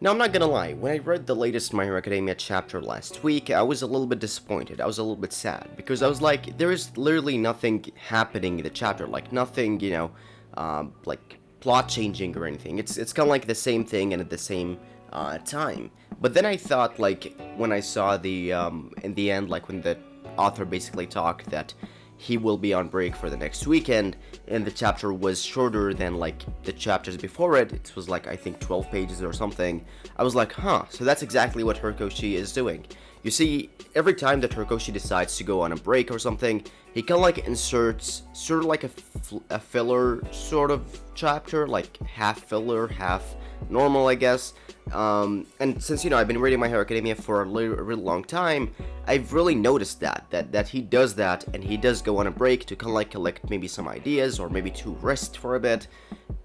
Now, I'm not gonna lie, when I read the latest My Hero Academia chapter last week, I was a little bit disappointed. I was a little bit sad, because I was like, there is literally nothing happening in the chapter, like nothing, like plot changing or anything. It's kind of like the same thing and at the same time. But then I thought, like, when I saw in the end, like when the author basically talked that he will be on break for the next weekend, and the chapter was shorter than like the chapters before it. It was like I think 12 pages or something. I was like, huh, so that's exactly what Horikoshi is doing. You see, every time that Horikoshi decides to go on a break or something, he kind of like inserts sort of like a filler sort of chapter, like half filler, half normal, I guess. And since, I've been reading My Hero Academia for a really long time, I've really noticed that he does that, and he does go on a break to kind of like collect maybe some ideas, or maybe to rest for a bit,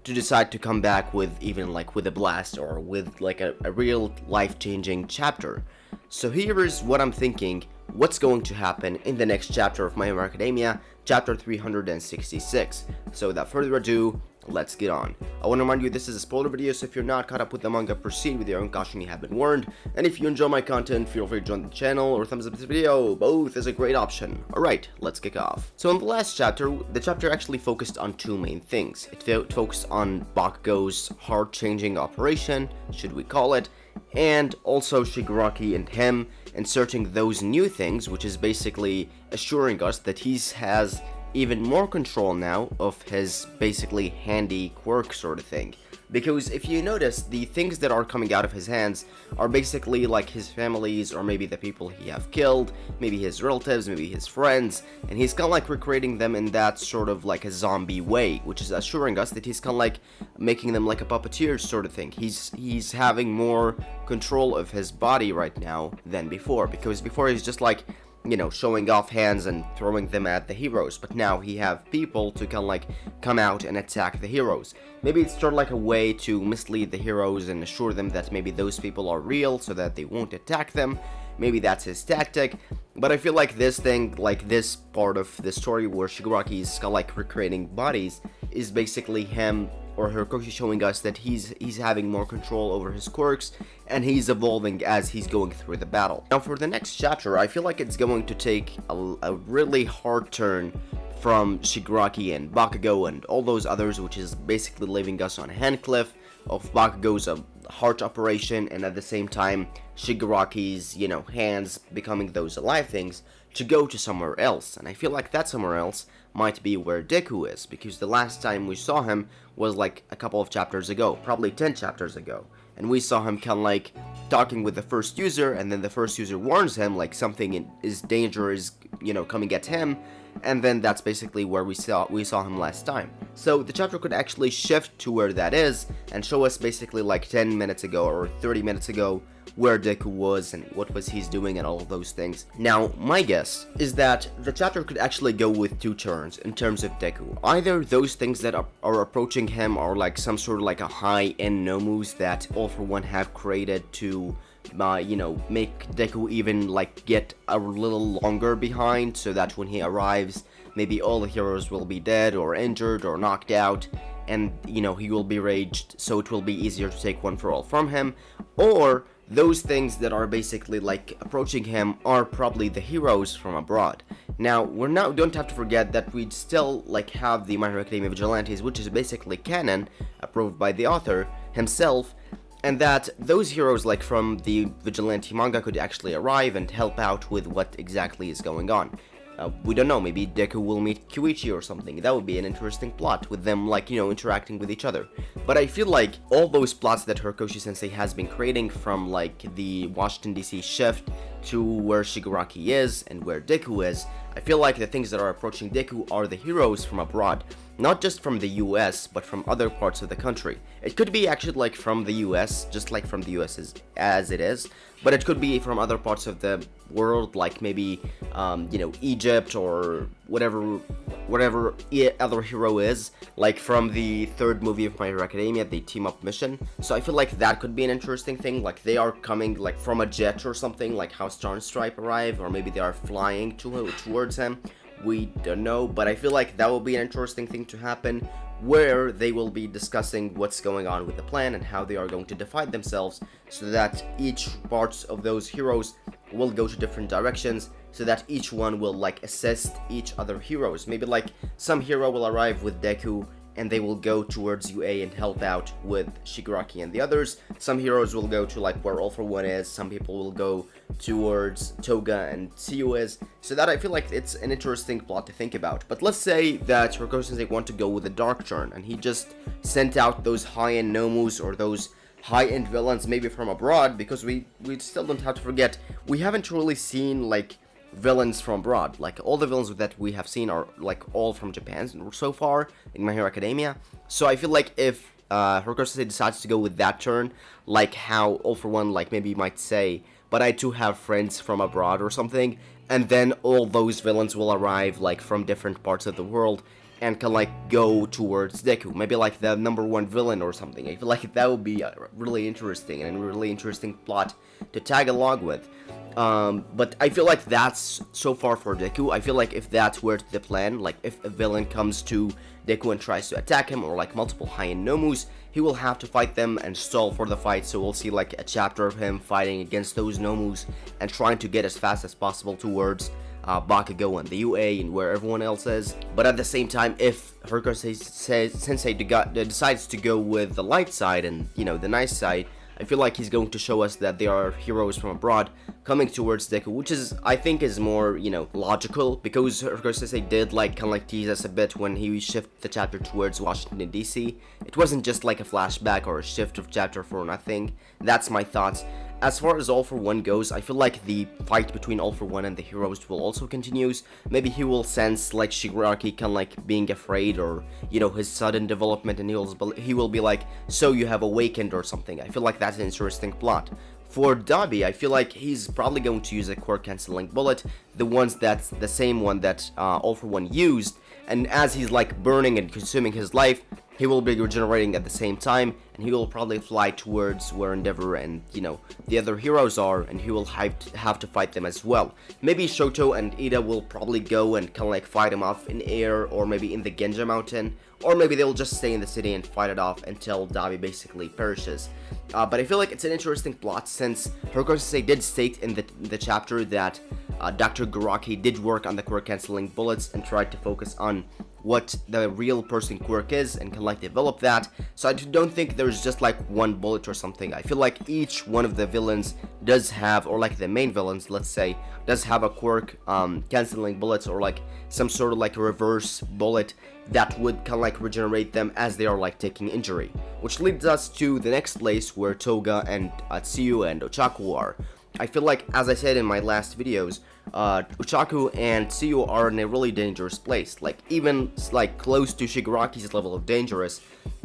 to decide to come back with even like with a blast, or with like a real life-changing chapter. So here is what I'm thinking, what's going to happen in the next chapter of My Hero Academia, chapter 366. So without further ado, let's get on. I want to remind you this is a spoiler video, so if you're not caught up with the manga, proceed with your own caution, you have been warned. And if you enjoy my content, feel free to join the channel or thumbs up this video, both is a great option. Alright, let's kick off. So in the last chapter, the chapter actually focused on two main things. It focused on Bakugo's heart-changing operation, should we call it, and also Shigaraki and him inserting those new things, which is basically assuring us that he has even more control now of his basically handy quirk sort of thing. Because if you notice, the things that are coming out of his hands are basically like his families, or maybe the people he have killed, maybe his relatives, maybe his friends, and he's kind of like recreating them in that sort of like a zombie way, which is assuring us that he's kind of like making them like a puppeteer sort of thing. He's having more control of his body right now than before, because before he's just like, showing off hands and throwing them at the heroes, but now he have people to kind of like come out and attack the heroes. Maybe it's sort of like a way to mislead the heroes and assure them that maybe those people are real so that they won't attack them. Maybe that's his tactic, but I feel like this thing, like this part of the story where Shigaraki is kind of like recreating bodies, is basically him or Horikoshi showing us that he's having more control over his quirks, and he's evolving as he's going through the battle. Now for the next chapter, I feel like it's going to take a really hard turn from Shigaraki and Bakugo and all those others, which is basically leaving us on a hand cliff of Bakugo's heart operation, and at the same time Shigaraki's, hands becoming those alive things, to go to somewhere else. And I feel like that somewhere else might be where Deku is, because the last time we saw him was like a couple of chapters ago, probably 10 chapters ago, and we saw him kind of like talking with the first user, and then the first user warns him like something is danger is coming at him, and then that's basically where we saw him last time. So the chapter could actually shift to where that is and show us basically like 10 minutes ago or 30 minutes ago where Deku was and what was he's doing and all of those things. Now, my guess is that the chapter could actually go with two turns in terms of Deku. Either those things that are approaching him are like some sort of like a high-end Nomus that All For One have created to make Deku even like get a little longer behind, so that when he arrives, maybe all the heroes will be dead or injured or knocked out, and he will be raged, so it will be easier to take one for all from him. Or those things that are basically like approaching him are probably the heroes from abroad. Now, don't have to forget that we still like have the My Hero Academia Vigilantes, which is basically canon, approved by the author himself, and that those heroes like from the Vigilante manga could actually arrive and help out with what exactly is going on. We don't know, maybe Deku will meet Kyuichi or something. That would be an interesting plot, with them like, interacting with each other. But I feel like all those plots that Horikoshi Sensei has been creating, from like the Washington DC shift to where Shigaraki is and where Deku is, I feel like the things that are approaching Deku are the heroes from abroad. Not just from the US, but from other parts of the country. It could be actually like from the US, just like from the US as it is, but it could be from other parts of the world, like maybe, Egypt or whatever other hero is, like from the third movie of My Hero Academia, the Team Up mission. So I feel like that could be an interesting thing, like they are coming like from a jet or something, like how Starstripe arrived, or maybe they are flying towards him. We don't know, but I feel like that will be an interesting thing to happen, where they will be discussing what's going on with the plan and how they are going to define themselves, so that each parts of those heroes will go to different directions, so that each one will like assist each other heroes. Maybe like some hero will arrive with Deku and they will go towards UA and help out with Shigaraki and the others. Some heroes will go to like where All For One is, some people will go towards Toga and Tsuyu is, so that I feel like it's an interesting plot to think about. But let's say that Horikoshi-sensei want to go with a dark turn, and he just sent out those high-end Nomus or those high-end villains maybe from abroad, because we still don't have to forget, we haven't really seen like villains from abroad. Like all the villains that we have seen are like all from Japan so far in My Hero Academia. So I feel like if Horikoshi-sensei decides to go with that turn, like how All For One like maybe might say, but I too have friends from abroad or something, and then all those villains will arrive like from different parts of the world and can like go towards Deku, maybe like the #1 villain or something. I feel like that would be really interesting and a really interesting plot to tag along with. But I feel like that's so far for Deku. I feel like if that's where the plan, like if a villain comes to Deku and tries to attack him, or like multiple high-end Nomus, he will have to fight them and stall for the fight, so we'll see like a chapter of him fighting against those Nomus and trying to get as fast as possible towards Bakugo and the UA and where everyone else is. But at the same time, if Horikoshi-sensei decides to go with the light side and, you know, the nice side, I feel like he's going to show us that there are heroes from abroad coming towards Deku, which is, I think, is more, you know, logical, because Horikoshi-sensei did like kind of like tease us a bit when he shifted the chapter towards Washington DC. It wasn't just like a flashback or a shift of chapter for nothing. That's my thoughts. As far as All For One goes, I feel like the fight between All For One and the heroes will also continues. Maybe he will sense like Shigaraki kind of like being afraid, or, you know, his sudden development, and he will be like, so you have awakened or something. I feel like that's an interesting plot. For Dabi, I feel like he's probably going to use a quirk cancelling bullet, that's the same one that All For One used, and as he's like burning and consuming his life, he will be regenerating at the same time, and he will probably fly towards where Endeavor and, you know, the other heroes are, and he will have to fight them as well. Maybe Shoto and Ida will probably go and kind of like fight him off in air, or maybe in the Genja mountain, or maybe they'll just stay in the city and fight it off until Dabi basically perishes. But I feel like it's an interesting plot, since Horikoshi-sensei did state in the chapter that Dr. Garaki did work on the quirk cancelling bullets and tried to focus on what the real person quirk is and can like develop that. So I don't think there's just like one bullet or something. I feel like each one of the villains does have, or like the main villains, let's say, does have a quirk cancelling bullets, or like some sort of like reverse bullet that would kind of like regenerate them as they are like taking injury. Which leads us to the next place where Toga and Tsuyu and Ochaku are. I feel like, as I said in my last videos, Ochaku and Tsuyu are in a really dangerous place, like even like close to Shigaraki's level of dangerous,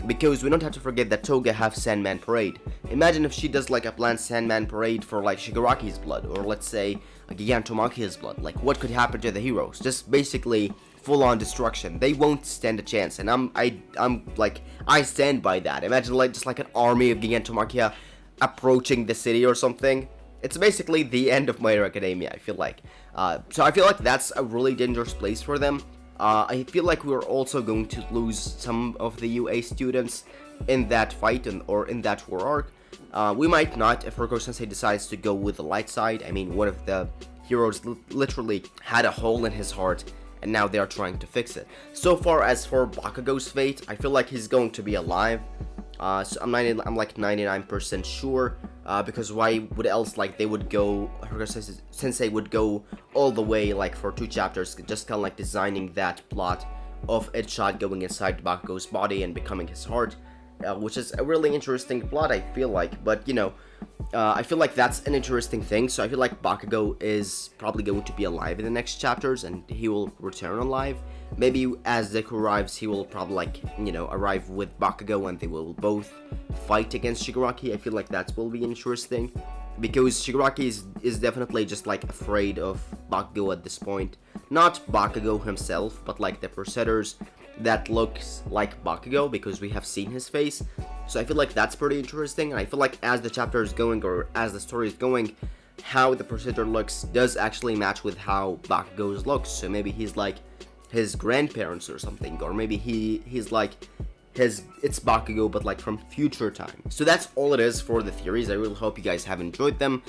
because we don't have to forget that Toga have Sandman Parade. Imagine if she does like a planned Sandman Parade for like Shigaraki's blood, or let's say Gigantomachia's blood. Like what could happen to the heroes? Just basically full-on destruction. They won't stand a chance, and I stand by that. Imagine like just like an army of Gigantomachia approaching the city or something. It's basically the end of My Hero Academia, I feel like. So I feel like that's a really dangerous place for them. I feel like we're also going to lose some of the UA students in that fight or in that war arc. We might not if Horikoshi-sensei decides to go with the light side. I mean, one of the heroes literally had a hole in his heart, and now they are trying to fix it. So far as for Bakugo's fate, I feel like he's going to be alive. So I'm like 99% sure, because why would else like they would go, Horikoshi-sensei would go all the way like for 2 chapters, just kind of like designing that plot of its shot going inside Bakugo's body and becoming his heart, which is a really interesting plot, I feel like. But you know, I feel like that's an interesting thing, so I feel like Bakugo is probably going to be alive in the next chapters, and he will return alive. Maybe as Deku arrives, he will probably like, you know, arrive with Bakugo and they will both fight against Shigaraki. I feel like that will be interesting, because Shigaraki is definitely just like afraid of Bakugo at this point. Not Bakugo himself, but like the Crusaders that looks like Bakugo, because we have seen his face. So I feel like that's pretty interesting, and I feel like as the chapter is going, or as the story is going, how the Crusader looks does actually match with how Bakugo's looks. So maybe he's like his grandparents or something, or maybe he's like it's Bakugo but like from future time. So that's all it is for the theories. I really hope you guys have enjoyed them.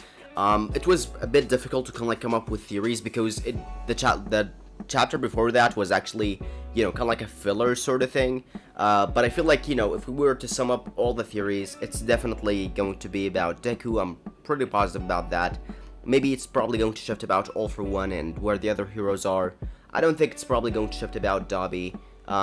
It was a bit difficult to kind of like come up with theories because the chapter before that was actually, you know, kind of like a filler sort of thing. But I feel like, you know, if we were to sum up all the theories, it's definitely going to be about Deku. I'm pretty positive about that. Maybe it's probably going to shift about All For One and where the other heroes are. I don't think it's probably going to shift about Dabi.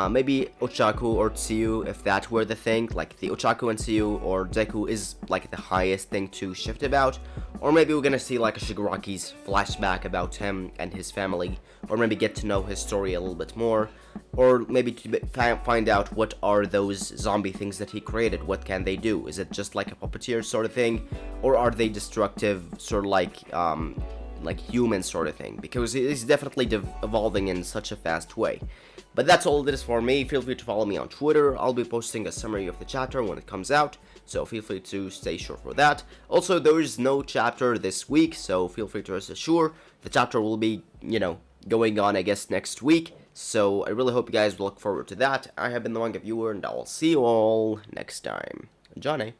Maybe Ochaku or Tsuyu, if that were the thing, like the Ochaku and Tsuyu or Deku is like the highest thing to shift about. Or maybe we're gonna see like a Shigaraki's flashback about him and his family, or maybe get to know his story a little bit more, or maybe to find out what are those zombie things that he created, what can they do, is it just like a puppeteer sort of thing, or are they destructive, sort of like human sort of thing, because he's definitely evolving in such a fast way. But that's all it is for me. Feel free to follow me on Twitter. I'll be posting a summary of the chapter when it comes out, so feel free to stay sure for that. Also, there is no chapter this week, so feel free to rest assured the chapter will be, you know, going on, I guess, next week. So I really hope you guys will look forward to that. I have been the manga viewer, and I will see you all next time. Johnny.